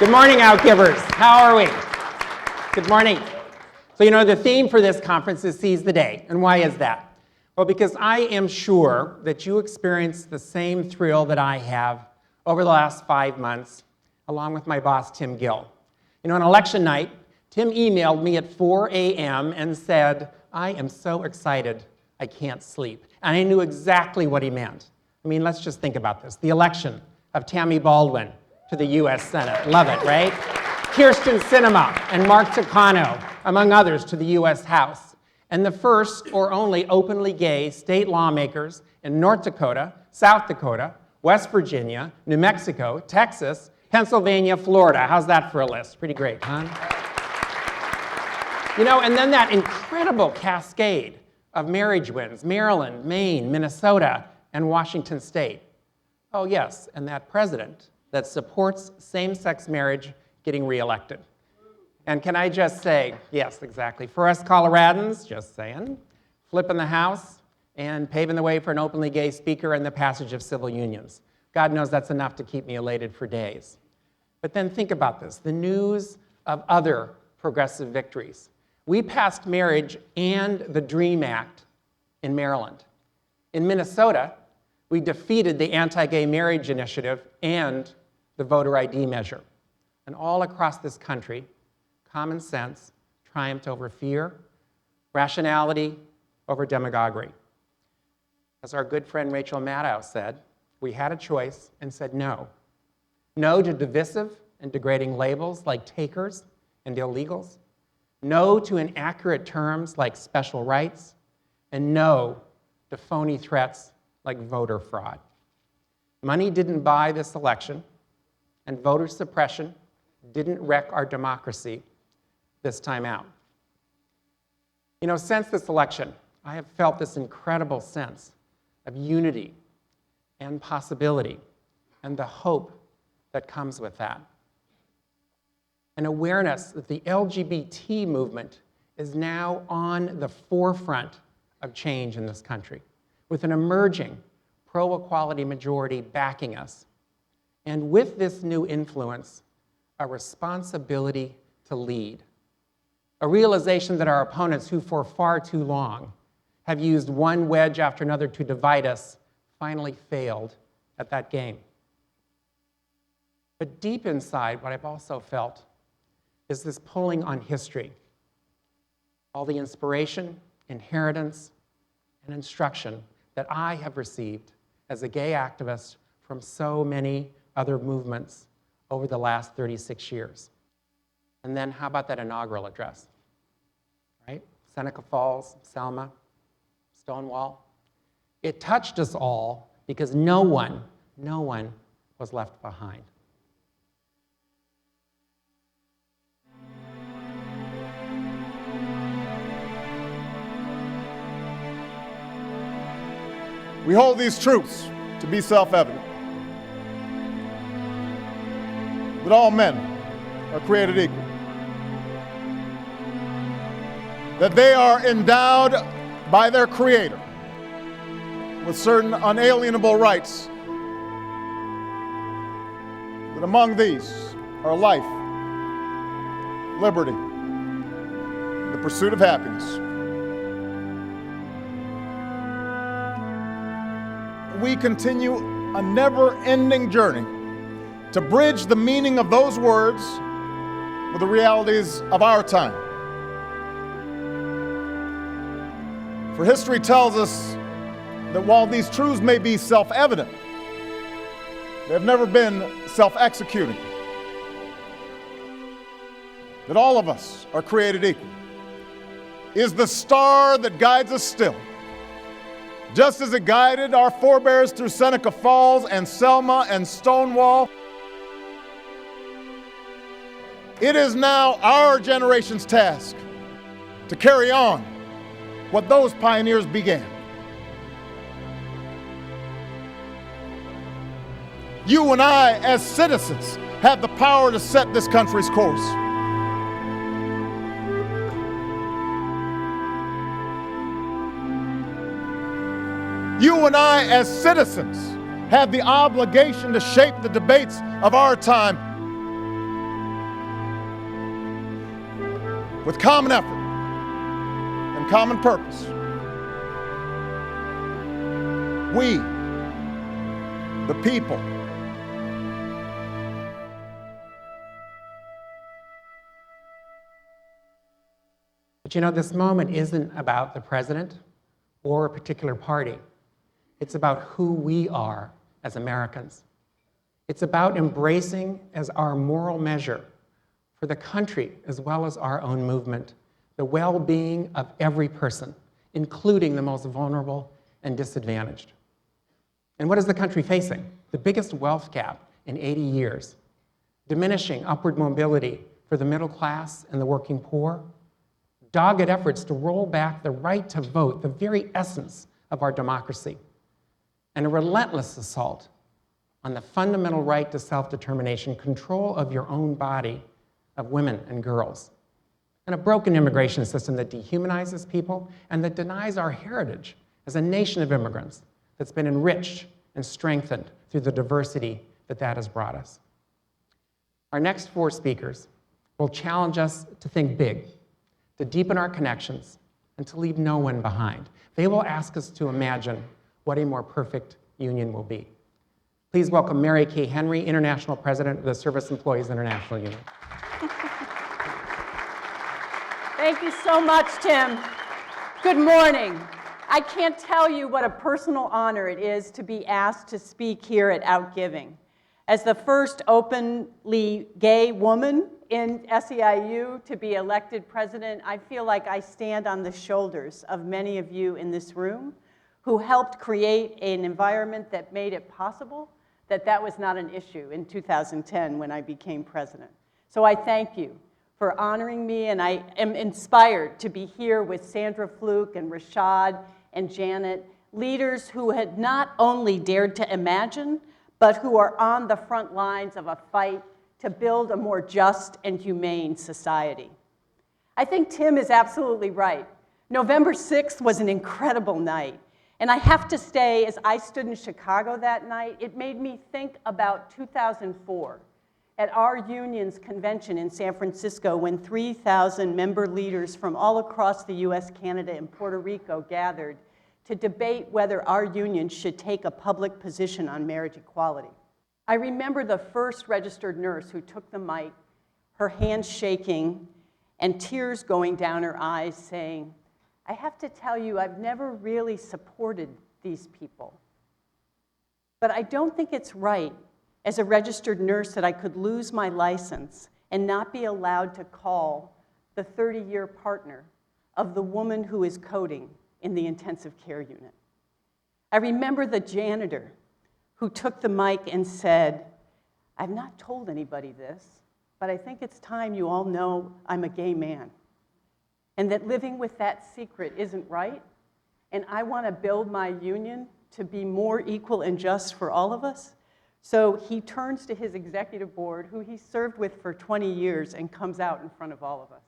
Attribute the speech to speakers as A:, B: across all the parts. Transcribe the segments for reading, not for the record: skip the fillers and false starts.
A: Good morning, OutGivers. How are we? Good morning. So, the theme for this conference is Seize the Day. And why is that? Well, because I am sure that you experienced the same thrill that I have over the last 5 months, along with my boss, Tim Gill. On election night, Tim emailed me at 4 a.m. and said, "I am so excited, I can't sleep." And I knew exactly what he meant. Let's just think about this. The election of Tammy Baldwin to the U.S. Senate. Love it, right? Kirsten Sinema and Mark Takano, among others, to the U.S. House. And the first or only openly gay state lawmakers in North Dakota, South Dakota, West Virginia, New Mexico, Texas, Pennsylvania, Florida. How's that for a list? Pretty great, huh? And then that incredible cascade of marriage wins: Maryland, Maine, Minnesota, and Washington State. Oh, yes, and that president that supports same-sex marriage getting reelected. And can I just say, yes, exactly, for us Coloradans, just saying, flipping the House and paving the way for an openly gay speaker and the passage of civil unions. God knows that's enough to keep me elated for days. But then think about this, the news of other progressive victories. We passed marriage and the DREAM Act in Maryland. In Minnesota, we defeated the anti-gay marriage initiative and the voter ID measure. And all across this country, common sense triumphed over fear, rationality over demagoguery. As our good friend Rachel Maddow said, we had a choice and said no. No to divisive and degrading labels like takers and illegals. No to inaccurate terms like special rights. And no to phony threats like voter fraud. Money didn't buy this election, and voter suppression didn't wreck our democracy this time out. Since this election, I have felt this incredible sense of unity and possibility and the hope that comes with that. An awareness that the LGBT movement is now on the forefront of change in this country, with an emerging pro-equality majority backing us. And with this new influence, a responsibility to lead. A realization that our opponents, who for far too long have used one wedge after another to divide us, finally failed at that game. But deep inside, what I've also felt is this pulling on history. All the inspiration, inheritance, and instruction that I have received as a gay activist from so many other movements over the last 36 years. And then how about that inaugural address, right? Seneca Falls, Selma, Stonewall. It touched us all because no one was left behind.
B: We hold these truths to be self-evident, that all men are created equal, that they are endowed by their Creator with certain unalienable rights, that among these are life, liberty, and the pursuit of happiness. We continue a never-ending journey to bridge the meaning of those words with the realities of our time. For history tells us that while these truths may be self-evident, they have never been self-executing. That all of us are created equal is the star that guides us still. Just as it guided our forebears through Seneca Falls and Selma and Stonewall, it is now our generation's task to carry on what those pioneers began. You and I, as citizens, have the power to set this country's course. You and I, as citizens, have the obligation to shape the debates of our time. with common effort and common purpose, we, the people,
A: but you know, this moment isn't about the president or a particular party. It's about who we are as Americans. It's about embracing as our moral measure for the country as well as our own movement, the well-being of every person, including the most vulnerable and disadvantaged. And what is the country facing? The biggest wealth gap in 80 years, diminishing upward mobility for the middle class and the working poor, dogged efforts to roll back the right to vote, the very essence of our democracy, and a relentless assault on the fundamental right to self-determination, control of your own body, of women and girls, and a broken immigration system that dehumanizes people and that denies our heritage as a nation of immigrants that's been enriched and strengthened through the diversity that has brought us. Our next four speakers will challenge us to think big, to deepen our connections, and to leave no one behind. They will ask us to imagine what a more perfect union will be. Please welcome Mary Kay Henry, International President of the Service Employees International Union.
C: Thank you so much, Tim. Good morning. I can't tell you what a personal honor it is to be asked to speak here at OutGiving. As the first openly gay woman in SEIU to be elected president, I feel like I stand on the shoulders of many of you in this room who helped create an environment that made it possible that was not an issue in 2010 when I became president. So I thank you for honoring me, and I am inspired to be here with Sandra, Fluke, and Rashad, and Janet, leaders who had not only dared to imagine, but who are on the front lines of a fight to build a more just and humane society. I think Tim is absolutely right. November 6th was an incredible night. And I have to say, as I stood in Chicago that night, it made me think about 2004 at our union's convention in San Francisco when 3,000 member leaders from all across the US, Canada, and Puerto Rico gathered to debate whether our union should take a public position on marriage equality. I remember the first registered nurse who took the mic, her hands shaking and tears going down her eyes, saying, I have to tell you, I've never really supported these people. But I don't think it's right as a registered nurse that I could lose my license and not be allowed to call the 30-year partner of the woman who is coding in the intensive care unit. I remember the janitor who took the mic and said, I've not told anybody this, but I think it's time you all know I'm a gay man, and that living with that secret isn't right, and I want to build my union to be more equal and just for all of us. So he turns to his executive board, who he served with for 20 years, and comes out in front of all of us.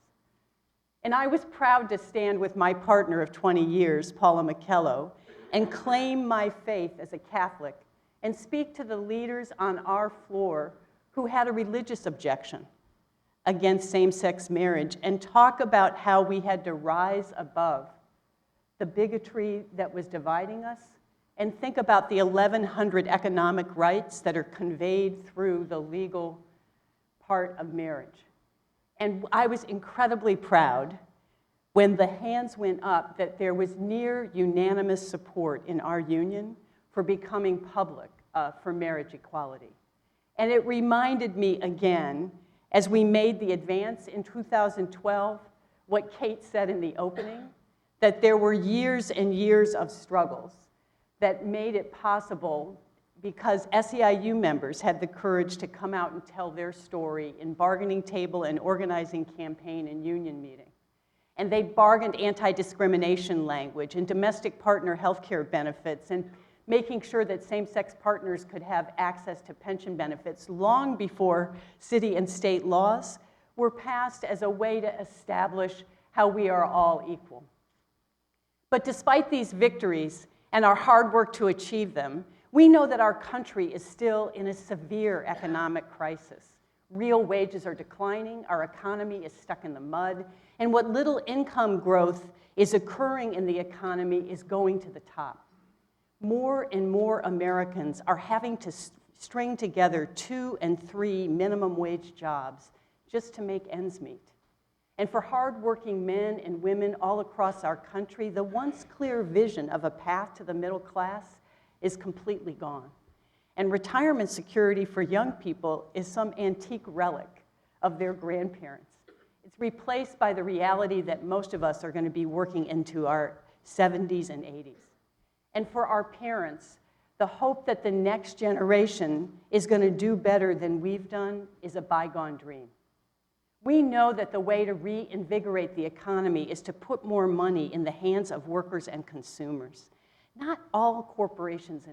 C: And I was proud to stand with my partner of 20 years, Paula McKellow, and claim my faith as a Catholic and speak to the leaders on our floor who had a religious objection against same-sex marriage and talk about how we had to rise above the bigotry that was dividing us and think about the 1,100 economic rights that are conveyed through the legal part of marriage. And I was incredibly proud when the hands went up that there was near unanimous support in our union for becoming public for marriage equality. And it reminded me again, as we made the advance in 2012, what Kate said in the opening, that there were years and years of struggles that made it possible because SEIU members had the courage to come out and tell their story in bargaining table and organizing campaign and union meeting. And they bargained anti-discrimination language and domestic partner health care benefits and making sure that same-sex partners could have access to pension benefits long before city and state laws were passed as a way to establish how we are all equal. But despite these victories and our hard work to achieve them, we know that our country is still in a severe economic crisis. Real wages are declining, our economy is stuck in the mud, And what little income growth is occurring in the economy is going to the top. More and more Americans are having to string together 2 and 3 minimum wage jobs just to make ends meet. And for hardworking men and women all across our country, the once clear vision of a path to the middle class is completely gone. And retirement security for young people is some antique relic of their grandparents. It's replaced by the reality that most of us are going to be working into our 70s and 80s. And for our parents, the hope that the next generation is going to do better than we've done is a bygone dream. We know that the way to reinvigorate the economy is to put more money in the hands of workers and consumers. Not all corporations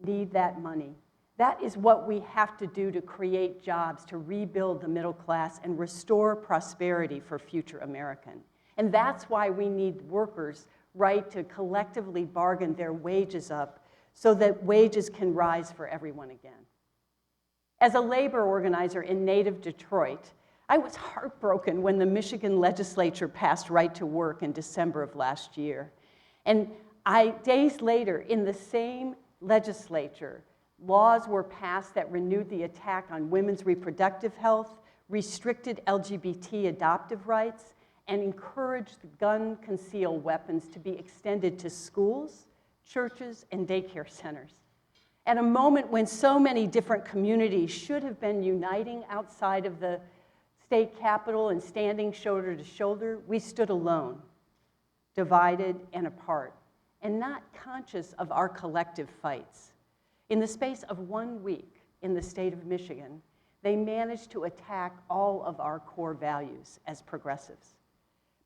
C: need that money. That is what we have to do to create jobs, to rebuild the middle class and restore prosperity for future American. And that's why we need workers' right to collectively bargain their wages up so that wages can rise for everyone again. As a labor organizer in native Detroit, I was heartbroken when the Michigan legislature passed right to work in December of last year. And days later, in the same legislature, laws were passed that renewed the attack on women's reproductive health, restricted LGBT adoptive rights, and encouraged gun-concealed weapons to be extended to schools, churches, and daycare centers. At a moment when so many different communities should have been uniting outside of the state capitol and standing shoulder to shoulder, we stood alone, divided and apart, and not conscious of our collective fights. In the space of 1 week in the state of Michigan, they managed to attack all of our core values as progressives.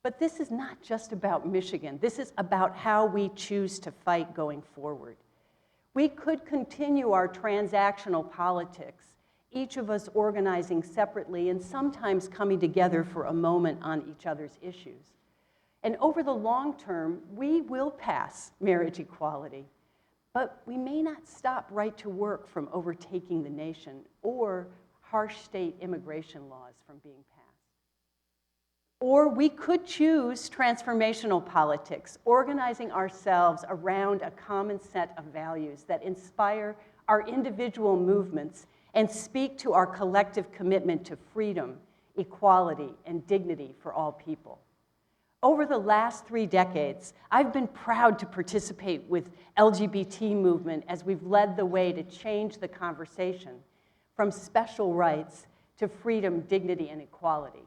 C: But this is not just about Michigan. This is about how we choose to fight going forward. We could continue our transactional politics, each of us organizing separately and sometimes coming together for a moment on each other's issues. And over the long term, we will pass marriage equality, but we may not stop right to work from overtaking the nation or harsh state immigration laws from being passed. Or we could choose transformational politics, organizing ourselves around a common set of values that inspire our individual movements and speak to our collective commitment to freedom, equality, and dignity for all people. Over the last 3 decades, I've been proud to participate with LGBT movement as we've led the way to change the conversation from special rights to freedom, dignity, and equality.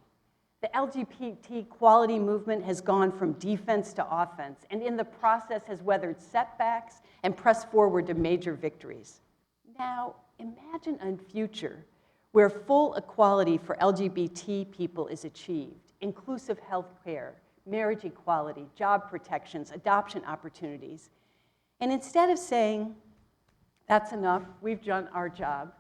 C: The LGBT equality movement has gone from defense to offense, and in the process has weathered setbacks and pressed forward to major victories. Now, imagine a future where full equality for LGBT people is achieved, inclusive health care, marriage equality, job protections, adoption opportunities. And instead of saying, that's enough, we've done our job,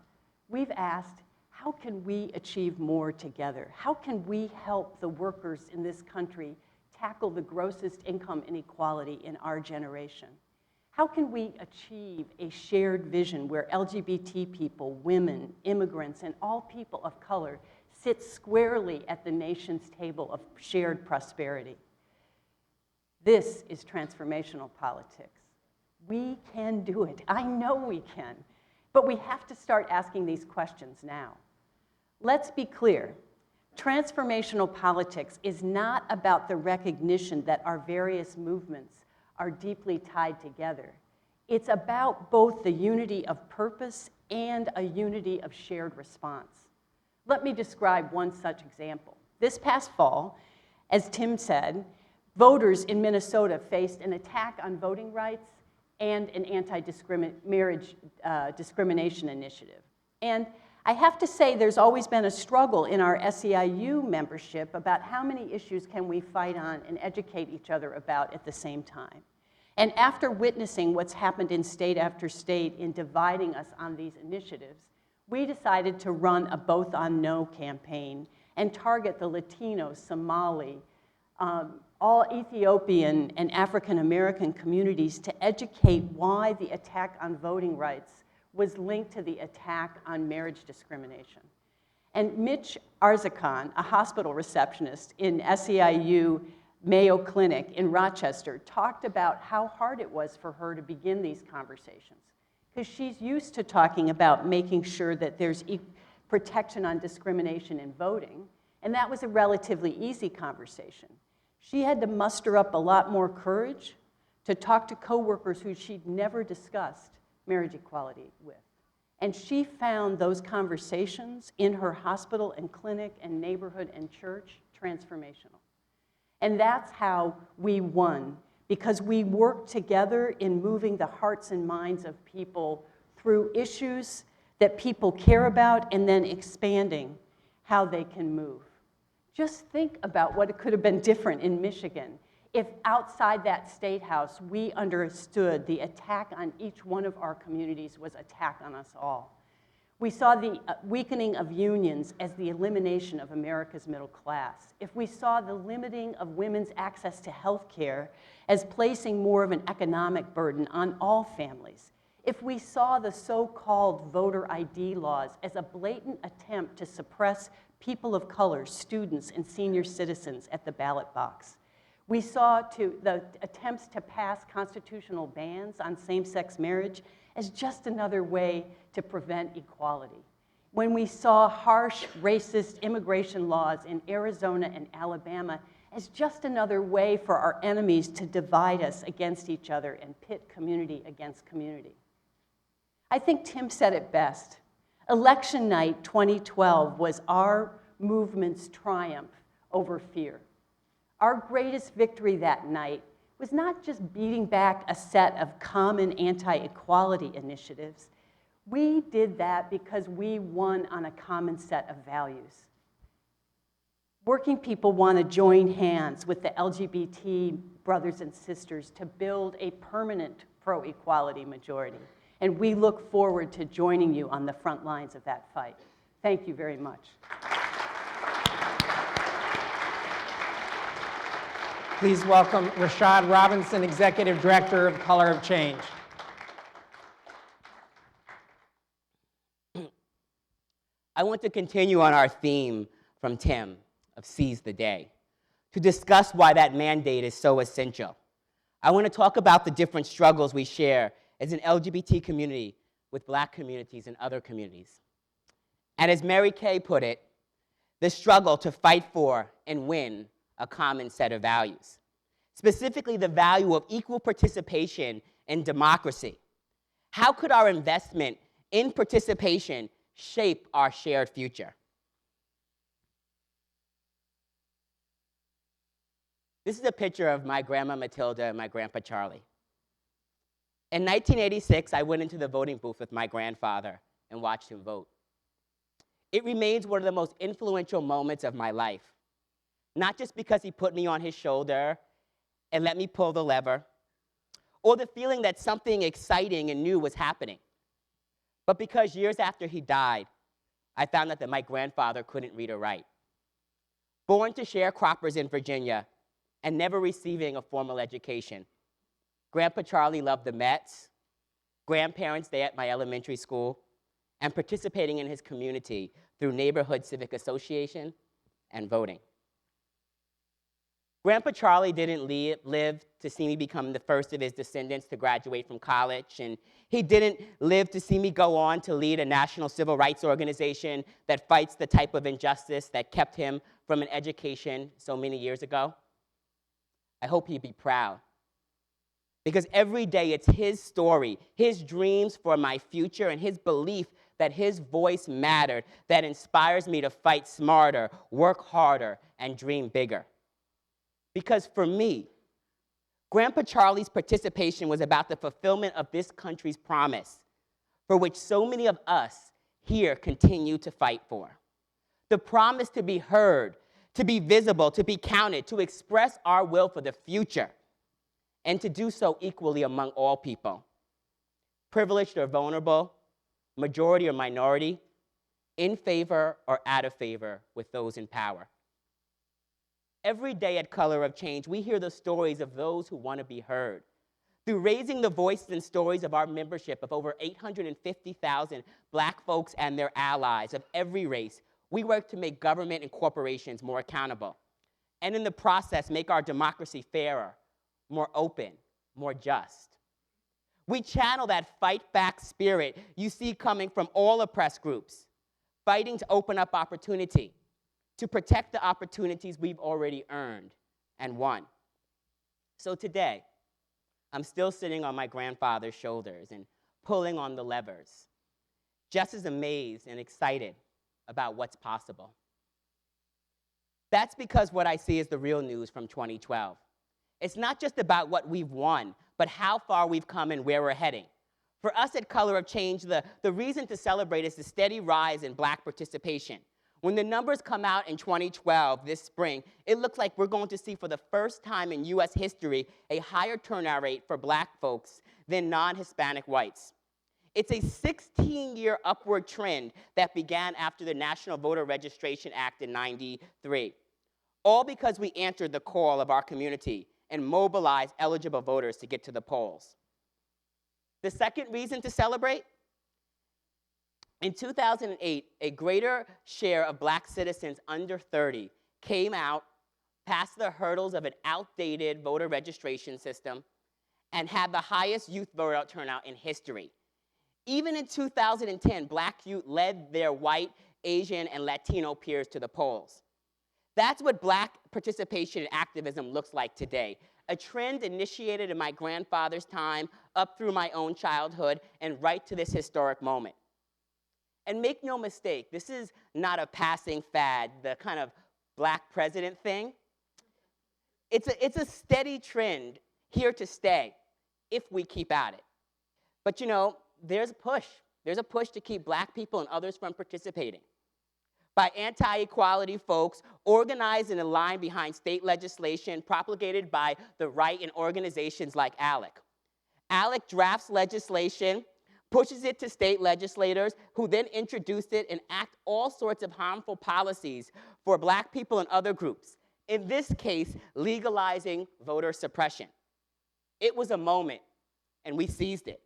C: we've asked, how can we achieve more together? How can we help the workers in this country tackle the grossest income inequality in our generation? How can we achieve a shared vision where LGBT people, women, immigrants, and all people of color sit squarely at the nation's table of shared prosperity? This is transformational politics. We can do it. I know we can. But we have to start asking these questions now. Let's be clear. Transformational politics is not about the recognition that our various movements are deeply tied together. It's about both the unity of purpose and a unity of shared response. Let me describe one such example. This past fall, as Tim said, voters in Minnesota faced an attack on voting rights and an anti-marriage discrimination initiative. And I have to say there's always been a struggle in our SEIU membership about how many issues can we fight on and educate each other about at the same time. And after witnessing what's happened in state after state in dividing us on these initiatives, we decided to run a Both on No campaign and target the Latino, Somali, all Ethiopian and African American communities to educate why the attack on voting rights was linked to the attack on marriage discrimination. And Mitch Arzacon, a hospital receptionist in SEIU Mayo Clinic in Rochester, talked about how hard it was for her to begin these conversations, because she's used to talking about making sure that there's protection on discrimination in voting, and that was a relatively easy conversation. She had to muster up a lot more courage to talk to coworkers who she'd never discussed marriage equality with. And she found those conversations in her hospital and clinic and neighborhood and church transformational. And that's how we won, because we worked together in moving the hearts and minds of people through issues that people care about and then expanding how they can move. Just think about what it could have been different in Michigan if outside that state house we understood the attack on each one of our communities was attack on us all. We saw the weakening of unions as the elimination of America's middle class. If we saw the limiting of women's access to health care as placing more of an economic burden on all families. If we saw the so-called voter ID laws as a blatant attempt to suppress people of color, students, and senior citizens at the ballot box. We saw the attempts to pass constitutional bans on same-sex marriage as just another way to prevent equality. When we saw harsh, racist immigration laws in Arizona and Alabama as just another way for our enemies to divide us against each other and pit community against community. I think Tim said it best. Election night 2012 was our movement's triumph over fear. Our greatest victory that night was not just beating back a set of common anti-equality initiatives. We did that because we won on a common set of values. Working people want to join hands with the LGBT brothers and sisters to build a permanent pro-equality majority. And we look forward to joining you on the front lines of that fight. Thank you very much.
A: Please welcome Rashad Robinson, Executive Director of Color of Change.
D: I want to continue on our theme from Tim of Seize the Day to discuss why that mandate is so essential. I want to talk about the different struggles we share as an LGBT community with Black communities and other communities. And as Mary Kay put it, the struggle to fight for and win a common set of values, specifically the value of equal participation in democracy. How could our investment in participation shape our shared future? This is a picture of my grandma Matilda and my grandpa Charlie. In 1986, I went into the voting booth with my grandfather and watched him vote. It remains one of the most influential moments of my life, not just because he put me on his shoulder and let me pull the lever, or the feeling that something exciting and new was happening, but because years after he died, I found out that my grandfather couldn't read or write. Born to sharecroppers in Virginia and never receiving a formal education, Grandpa Charlie loved the Mets, grandparents day at my elementary school, and participating in his community through neighborhood civic association and voting. Grandpa Charlie didn't live to see me become the first of his descendants to graduate from college, and he didn't live to see me go on to lead a national civil rights organization that fights the type of injustice that kept him from an education so many years ago. I hope he'd be proud, because every day it's his story, his dreams for my future, and his belief that his voice mattered that inspires me to fight smarter, work harder, and dream bigger. Because for me, Grandpa Charlie's participation was about the fulfillment of this country's promise, for which so many of us here continue to fight for. The promise to be heard, to be visible, to be counted, to express our will for the future, and to do so equally among all people, privileged or vulnerable, majority or minority, in favor or out of favor with those in power. Every day at Color of Change, we hear the stories of those who want to be heard. Through raising the voices and stories of our membership of over 850,000 Black folks and their allies of every race, We work to make government and corporations more accountable, and in the process, make our democracy fairer, more open, more just. We channel that fight back spirit you see coming from all oppressed groups, fighting to open up opportunity, to protect the opportunities we've already earned and won. So today, I'm still sitting on my grandfather's shoulders and pulling on the levers, just as amazed and excited about what's possible. That's because what I see is the real news from 2012. It's not just about what we've won, but how far we've come and where we're heading. For us at Color of Change, the reason to celebrate is the steady rise in Black participation. When the numbers come out in 2012, this spring, it looks like we're going to see for the first time in US history a higher turnout rate for Black folks than non-Hispanic whites. It's a 16-year upward trend that began after the National Voter Registration Act in '93, all because we answered the call of our community and mobilized eligible voters to get to the polls. The second reason to celebrate? In 2008, a greater share of Black citizens under 30 came out, passed the hurdles of an outdated voter registration system, and had the highest youth voter turnout in history. Even in 2010, Black youth led their white, Asian, and Latino peers to the polls. That's what Black participation and activism looks like today, a trend initiated in my grandfather's time, up through my own childhood, and right to this historic moment. And make no mistake, this is not a passing fad, the kind of Black president thing. It's a steady trend here to stay if we keep at it. But you know, there's a push. There's a push to keep Black people and others from participating by anti-equality folks organized and aligned behind state legislation propagated by the right and organizations like ALEC. ALEC drafts legislation, pushes it to state legislators, who then introduce it and act all sorts of harmful policies for Black people and other groups, in this case, legalizing voter suppression. It was a moment, and we seized it.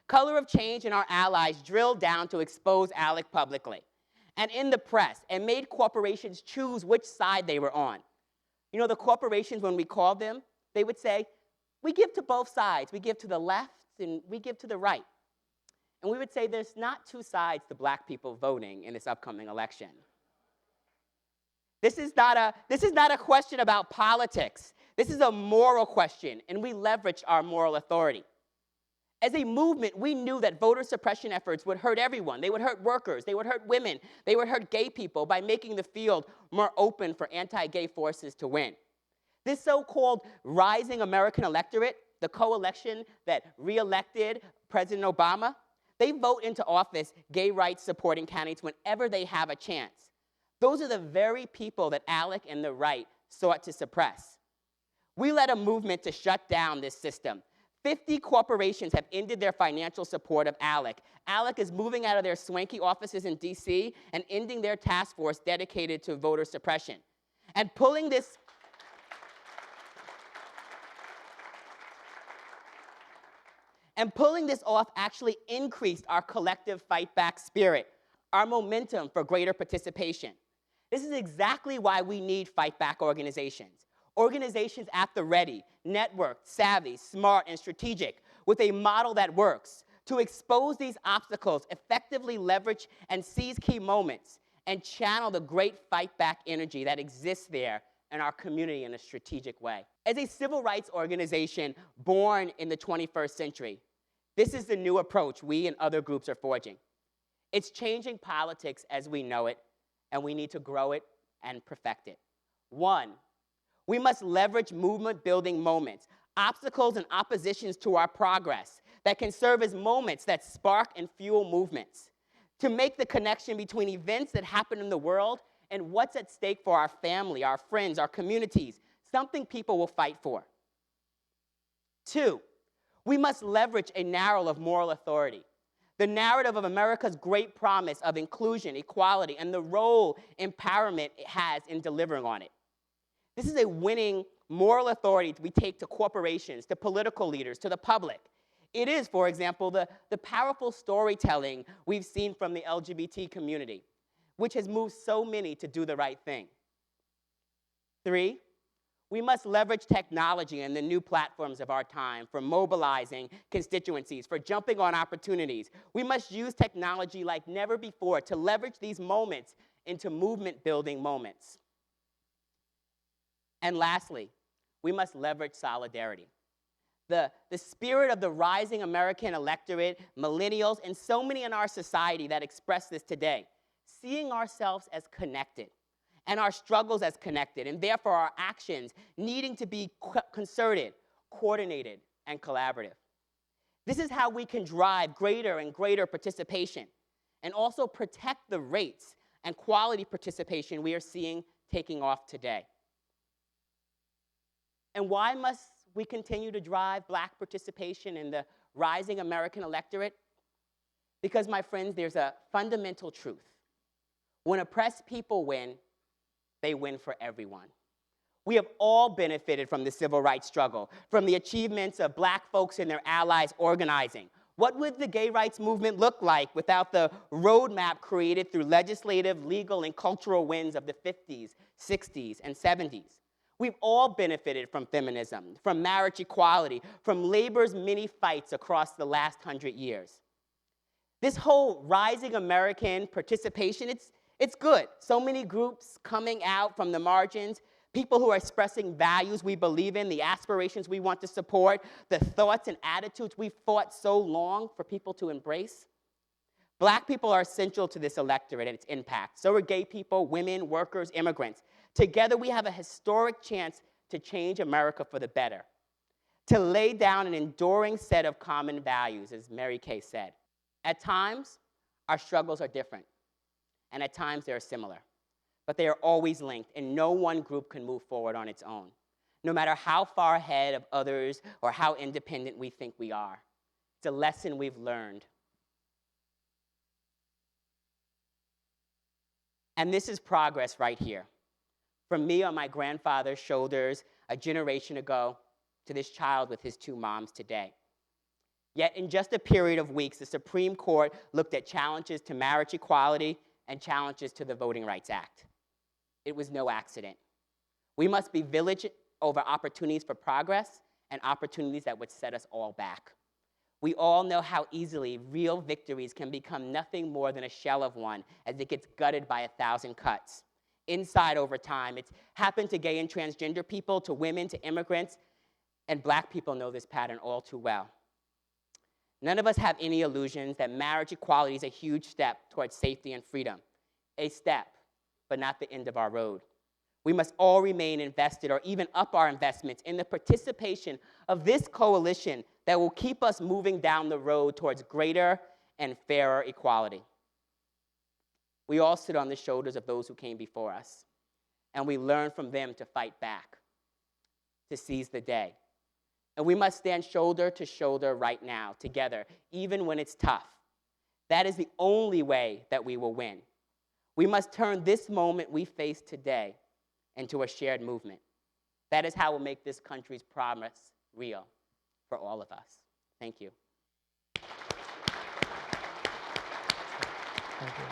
D: Color of Change and our allies drilled down to expose ALEC publicly and in the press, and made corporations choose which side they were on. You know, the corporations, when we called them, they would say, we give to both sides. We give to the left, and we give to the right. And we would say there's not two sides to Black people voting in this upcoming election. This is not a question about politics. This is a moral question, and we leverage our moral authority. As a movement, we knew that voter suppression efforts would hurt everyone. They would hurt workers, they would hurt women, they would hurt gay people by making the field more open for anti-gay forces to win. This so-called rising American electorate, the coalition that re-elected President Obama, they vote into office gay rights supporting candidates whenever they have a chance. Those are the very people that ALEC and the right sought to suppress. We led a movement to shut down this system. 50 corporations have ended their financial support of ALEC. ALEC is moving out of their swanky offices in DC and ending their task force dedicated to voter suppression. And pulling this off actually increased our collective fight back spirit, our momentum for greater participation. This is exactly why we need fight back organizations. Organizations at the ready, networked, savvy, smart, and strategic, with a model that works to expose these obstacles, effectively leverage and seize key moments, and channel the great fight back energy that exists there in our community in a strategic way. As a civil rights organization born in the 21st century, this is the new approach we and other groups are forging. It's changing politics as we know it, and we need to grow it and perfect it. One, we must leverage movement-building moments, obstacles and oppositions to our progress that can serve as moments that spark and fuel movements, to make the connection between events that happen in the world and what's at stake for our family, our friends, our communities, something people will fight for. Two, we must leverage a narrative of moral authority, the narrative of America's great promise of inclusion, equality, and the role empowerment it has in delivering on it. This is a winning moral authority we take to corporations, to political leaders, to the public. It is, for example, the powerful storytelling we've seen from the LGBT community. which has moved so many to do the right thing. 3, we must leverage technology and the new platforms of our time for mobilizing constituencies, for jumping on opportunities. We must use technology like never before to leverage these moments into movement-building moments. And lastly, we must leverage solidarity. The spirit of the rising American electorate, millennials, and so many in our society that express this today, seeing ourselves as connected and our struggles as connected, and therefore our actions needing to be concerted, coordinated, and collaborative. This is how we can drive greater and greater participation and also protect the rates and quality participation we are seeing taking off today. And why must we continue to drive Black participation in the rising American electorate? Because, my friends, there's a fundamental truth. When oppressed people win, they win for everyone. We have all benefited from the civil rights struggle, from the achievements of Black folks and their allies organizing. What would the gay rights movement look like without the roadmap created through legislative, legal, and cultural wins of the 50s, 60s, and 70s? We've all benefited from feminism, from marriage equality, from labor's many fights across the last 100 years. This whole rising American participation, it's good. So many groups coming out from the margins, people who are expressing values we believe in, the aspirations we want to support, the thoughts and attitudes we've fought so long for people to embrace. Black people are essential to this electorate and its impact. So are gay people, women, workers, immigrants. Together we have a historic chance to change America for the better, to lay down an enduring set of common values, as Mary Kay said. At times, our struggles are different, and at times they are similar. But they are always linked, and no one group can move forward on its own, no matter how far ahead of others or how independent we think we are. It's a lesson we've learned. And this is progress right here. From me on my grandfather's shoulders a generation ago to this child with his 2 moms today. Yet in just a period of weeks, the Supreme Court looked at challenges to marriage equality and challenges to the Voting Rights Act. It was no accident. We must be vigilant over opportunities for progress and opportunities that would set us all back. We all know how easily real victories can become nothing more than a shell of one as it gets gutted by 1,000 cuts. Inside over time, it's happened to gay and transgender people, to women, to immigrants, and Black people know this pattern all too well. None of us have any illusions that marriage equality is a huge step towards safety and freedom. A step, but not the end of our road. We must all remain invested or even up our investments in the participation of this coalition that will keep us moving down the road towards greater and fairer equality. We all sit on the shoulders of those who came before us, and we learn from them to fight back, to seize the day. And we must stand shoulder to shoulder right now, together, even when it's tough. That is the only way that we will win. We must turn this moment we face today into a shared movement. That is how we'll make this country's promise real for all of us. Thank you.
A: Thank you.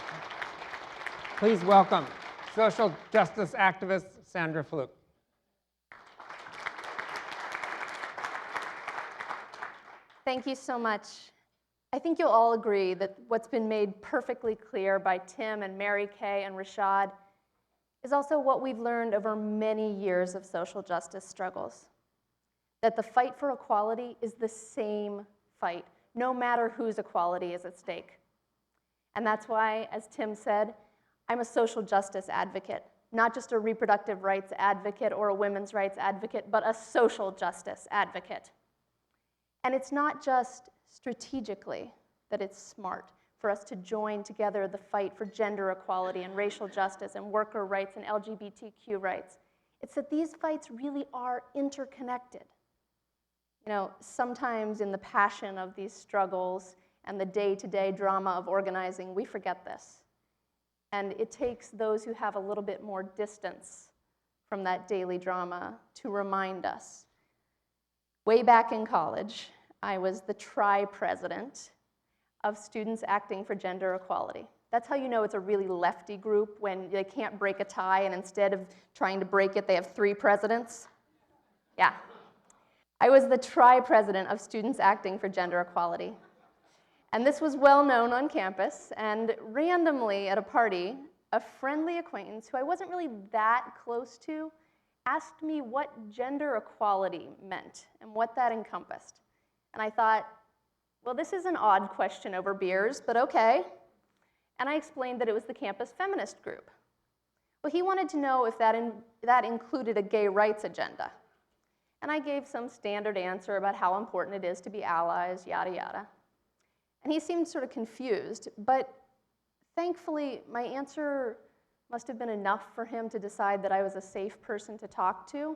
A: Please welcome social justice activist Sandra Fluke.
E: Thank you so much. I think you'll all agree that what's been made perfectly clear by Tim and Mary Kay and Rashad is also what we've learned over many years of social justice struggles. That the fight for equality is the same fight, no matter whose equality is at stake. And that's why, as Tim said, I'm a social justice advocate, not just a reproductive rights advocate or a women's rights advocate, but a social justice advocate. And it's not just strategically that it's smart for us to join together the fight for gender equality and racial justice and worker rights and LGBTQ rights. It's that these fights really are interconnected. You know, sometimes in the passion of these struggles and the day-to-day drama of organizing, we forget this. And it takes those who have a little bit more distance from that daily drama to remind us. Way back in college, I was the tri-president of Students Acting for Gender Equality. That's how you know it's a really lefty group, when they can't break a tie, and instead of trying to break it, they have 3 presidents. Yeah. I was the tri-president of Students Acting for Gender Equality. And this was well known on campus, and randomly at a party, a friendly acquaintance who I wasn't really that close to asked me what gender equality meant and what that encompassed. And I thought, well, this is an odd question over beers, but okay. And I explained that it was the campus feminist group. Well, he wanted to know if that included a gay rights agenda. And I gave some standard answer about how important it is to be allies, yada, yada. And he seemed sort of confused, but thankfully, my answer must have been enough for him to decide that I was a safe person to talk to,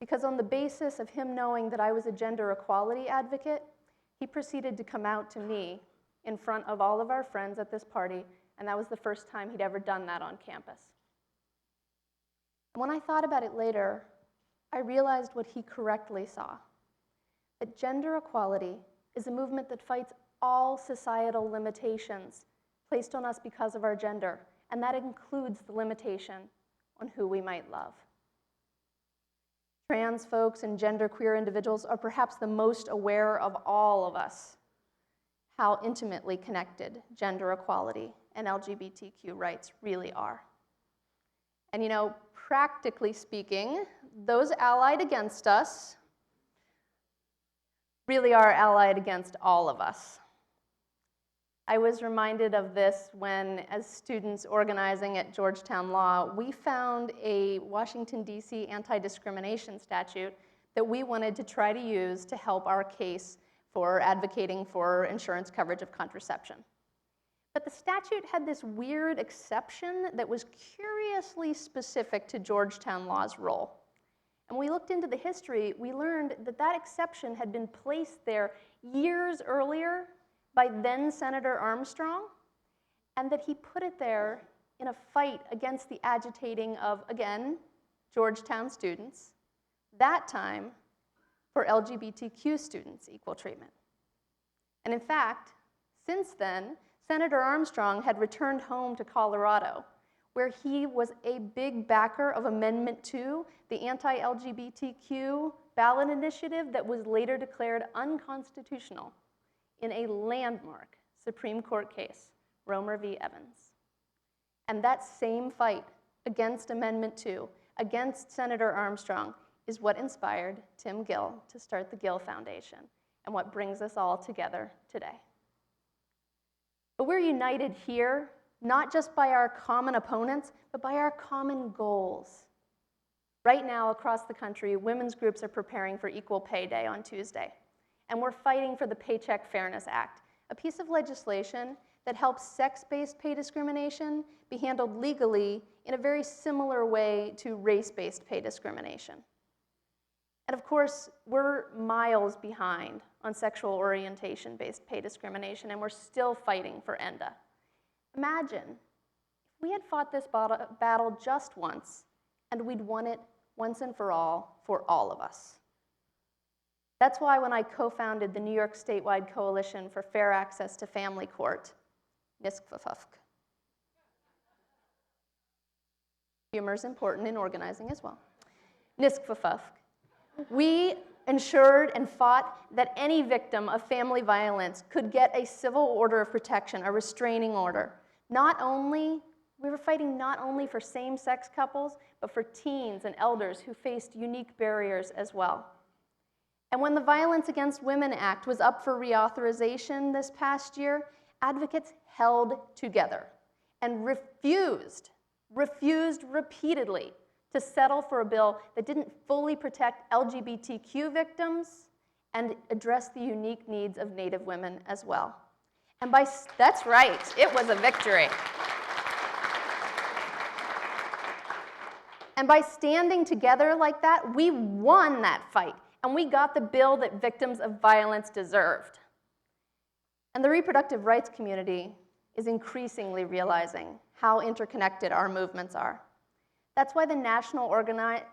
E: because on the basis of him knowing that I was a gender equality advocate, he proceeded to come out to me in front of all of our friends at this party, and that was the first time he'd ever done that on campus. And when I thought about it later, I realized what he correctly saw, that gender equality is a movement that fights all societal limitations placed on us because of our gender, and that includes the limitation on who we might love. Trans folks and genderqueer individuals are perhaps the most aware of all of us how intimately connected gender equality and LGBTQ rights really are. And you know, practically speaking, those allied against us really are allied against all of us. I was reminded of this when, as students organizing at Georgetown Law, we found a Washington, D.C. anti-discrimination statute that we wanted to try to use to help our case for advocating for insurance coverage of contraception. But the statute had this weird exception that was curiously specific to Georgetown Law's role. And when we looked into the history, we learned that that exception had been placed there years earlier by then Senator Armstrong, and that he put it there in a fight against the agitating of, again, Georgetown students, that time for LGBTQ students equal treatment. And in fact, since then, Senator Armstrong had returned home to Colorado, where he was a big backer of Amendment 2, the anti-LGBTQ ballot initiative that was later declared unconstitutional in a landmark Supreme Court case, Romer v. Evans. And that same fight against Amendment 2, against Senator Armstrong, is what inspired Tim Gill to start the Gill Foundation and what brings us all together today. But we're united here, not just by our common opponents, but by our common goals. Right now, across the country, women's groups are preparing for Equal Pay Day on Tuesday. And we're fighting for the Paycheck Fairness Act, a piece of legislation that helps sex-based pay discrimination be handled legally in a very similar way to race-based pay discrimination. And of course, we're miles behind on sexual orientation-based pay discrimination, and we're still fighting for ENDA. Imagine if we had fought this battle just once, and we'd won it once and for all of us. That's why when I co-founded the New York statewide Coalition for Fair Access to Family Court, NISCFFUFC. Humor is important in organizing as well. NISCFFUFC. We ensured and fought that any victim of family violence could get a civil order of protection, a restraining order. We were fighting not only for same-sex couples, but for teens and elders who faced unique barriers as well. And when the Violence Against Women Act was up for reauthorization this past year, advocates held together and refused repeatedly to settle for a bill that didn't fully protect LGBTQ victims and address the unique needs of Native women as well. And that's right, it was a victory. And by standing together like that, we won that fight. And we got the bill that victims of violence deserved. And the reproductive rights community is increasingly realizing how interconnected our movements are. That's why the national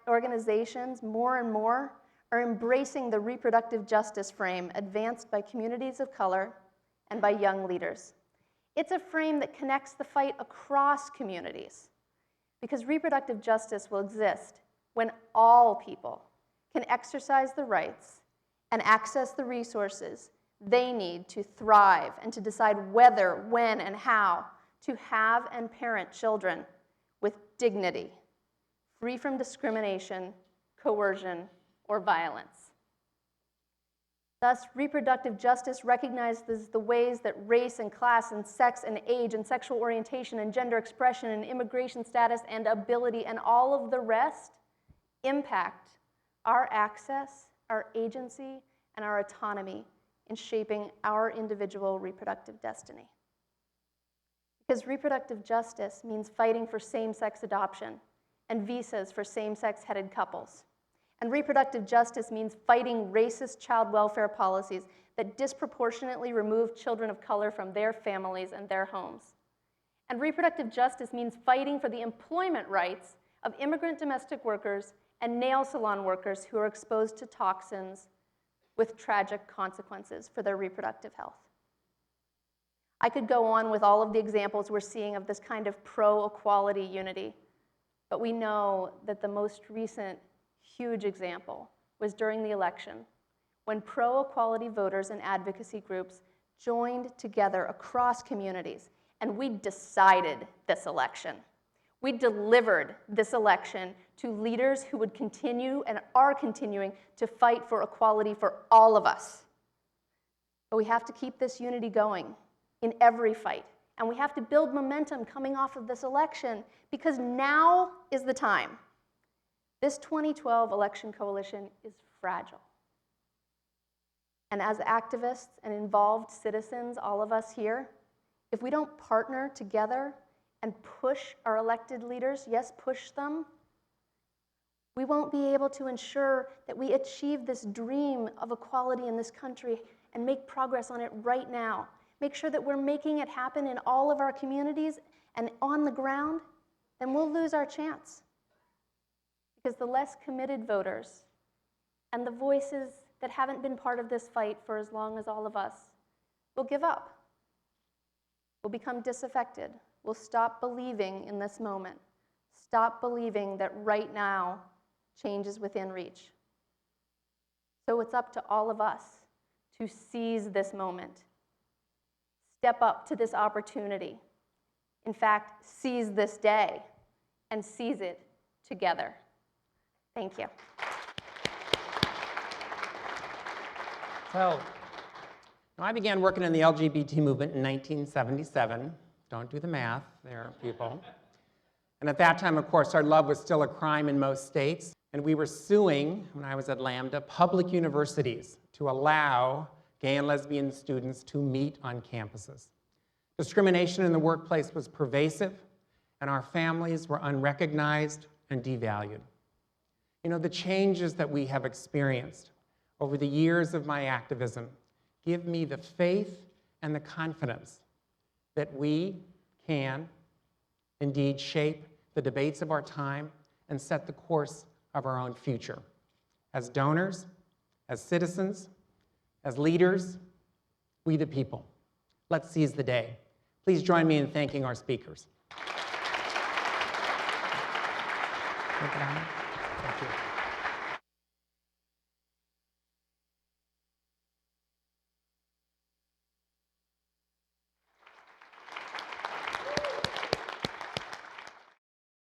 E: organizations, more and more, are embracing the reproductive justice frame advanced by communities of color and by young leaders. It's a frame that connects the fight across communities, because reproductive justice will exist when all people can exercise the rights and access the resources they need to thrive and to decide whether, when, and how to have and parent children with dignity, free from discrimination, coercion, or violence. Thus, reproductive justice recognizes the ways that race and class and sex and age and sexual orientation and gender expression and immigration status and ability and all of the rest impact our access, our agency, and our autonomy in shaping our individual reproductive destiny. Because reproductive justice means fighting for same-sex adoption and visas for same-sex headed couples. And reproductive justice means fighting racist child welfare policies that disproportionately remove children of color from their families and their homes. And reproductive justice means fighting for the employment rights of immigrant domestic workers and nail salon workers who are exposed to toxins with tragic consequences for their reproductive health. I could go on with all of the examples we're seeing of this kind of pro-equality unity, but we know that the most recent huge example was during the election, when pro-equality voters and advocacy groups joined together across communities, and we decided this election. We delivered this election to leaders who would continue and are continuing to fight for equality for all of us. But we have to keep this unity going in every fight, and we have to build momentum coming off of this election, because now is the time. This 2012 election coalition is fragile. And as activists and involved citizens, all of us here, if we don't partner together and push our elected leaders, yes, push them, we won't be able to ensure that we achieve this dream of equality in this country and make progress on it right now. Make sure that we're making it happen in all of our communities and on the ground, then we'll lose our chance. Because the less committed voters and the voices that haven't been part of this fight for as long as all of us will give up. We'll become disaffected. We'll stop believing in this moment. Stop believing that right now change is within reach. So it's up to all of us to seize this moment. Step up to this opportunity. In fact, seize this day and seize it together. Thank you.
A: So, I began working in the LGBT movement in 1977. Don't do the math there, people. And at that time, of course, our love was still a crime in most states. And we were suing, when I was at Lambda, public universities to allow gay and lesbian students to meet on campuses. Discrimination in the workplace was pervasive, and our families were unrecognized and devalued. You know, the changes that we have experienced over the years of my activism give me the faith and the confidence that we can indeed shape the debates of our time and set the course of our own future. As donors, as citizens, as leaders, we the people. Let's seize the day. Please join me in thanking our speakers. Thank you.